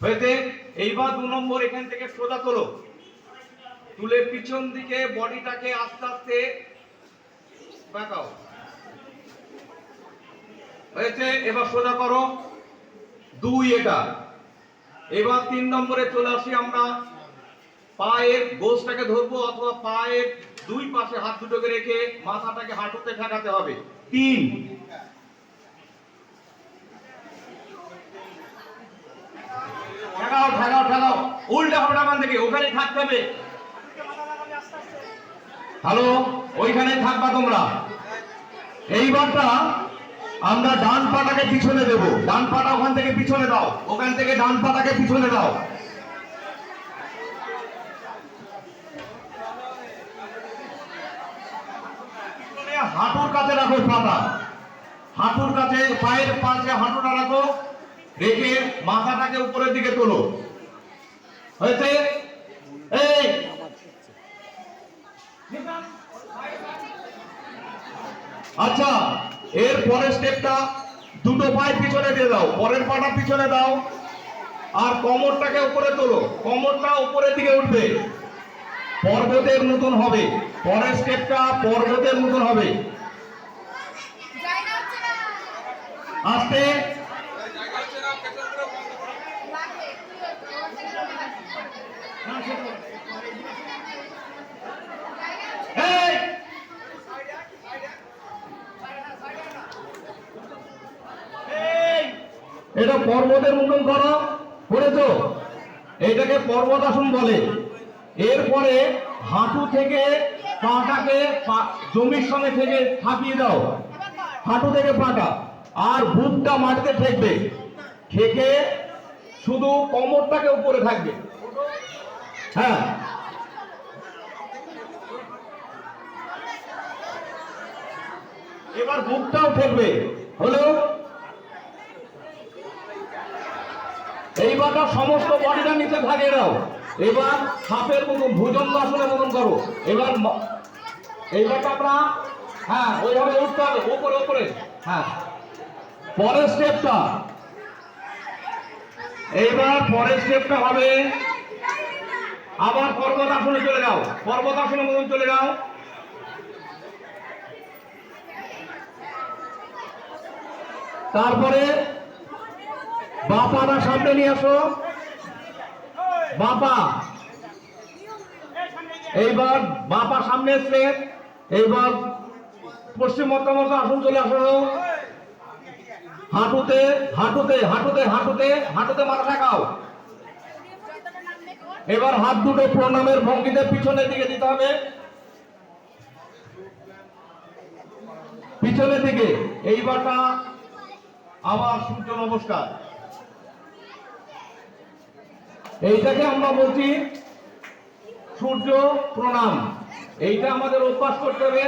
হয়েছে। এইবার 2 নম্বর এখান থেকে সোজা তোলো, তুলে পিছন দিকে বডিটাকে আস্তে আস্তে বাঁকাও। হয়েছে, এবার সোজা করো 2 এটা। এবার 3 নম্বরে চলে আসি আমরা, পায়ের গোছটাকে ধরবো অথবা পায়ের দুই পাশে হাত দুটোকে রেখে মাথাটাকে হাঁটুতে ঠেকাতে হবে। 3 ঠেকাও ঠেকাও ঠেকাও, উল্টা হবে না থেকে, ওখানে থাকতে হবে। হ্যালো, ওইখানে থাকবা তোমরা। এইবারটা আমরা ডান পাটাকে পিছনে দেব, ডান পাটা ওখান থেকে পিছনে দাও, ওখান থেকে ডান পাটাকে পিছনে দাও। হাঁটুর কাছে রাখো পাটা, হাঁটুর কাছে পায়ের পাশে হাঁটুটা রাখো, রেখে মাথাটাকে উপরের দিকে তোলো। হয়েছে। এই আচ্ছা, এর পরের স্টেপটা দুটো পায়ে পিছনে দিয়ে দাও, পরের পাটা পিছনে দাও, আর কোমরটাকে উপরে তোলো, কোমরটা উপরের দিকে উঠবে, পর্বতের মতন হবে। পরের স্টেপটা পর্বতের মতন হবে। আস্তে এটা পর্বতের মতন করো, করেছো? এটাকে পর্বতাসন বলে। এরপরে হাঁটু থেকে পাটাকে জমির সঙ্গে থেকে ঠাপিয়ে দাও, হাঁটু থেকে পাটা, আর বুকটা মাটিতে ঠেকবে, ঠেকে শুধু কোমরটাকে উপরে থাকবে। হ্যাঁ, এবার বুকটাও ঠেকবে। হলো, এইবারটা সমস্ত বডিটা নিচে ভাগে দাও। এবার সাপের মতন ভুজঙ্গাসনের মতন করো। এবার এইবারটা আমরা, হ্যাঁ ওইভাবে উঠতে হবে, উপরে উপরে। হ্যাঁ, পরের স্টেপটা, এইবার পরের স্টেপটা হবে আবার পর্বতাসনে চলে যাও, পর্বতাসনের মতন চলে যাও। তারপরে বাপাটা সামনে নিয়ে আসো, বাপা। এইবার বাপা সামনে এসছে, এইবার পশ্চিম মধ্যমত আসন চলে আসো, হাঁটুতে হাঁটুতে হাঁটুতে হাঁটুতে হাঁটুতে মাথা ঠেকাও। এবার হাত দুটো প্রণামের ভঙ্গিতে পিছনের দিকে দিতে হবে, পিছনের দিকে। এইবারটা আবার সূর্য নমস্কার, এইটাকে আমরা বলছি সূর্য প্রণাম। এইটা আমাদের অভ্যাস করতে হবে।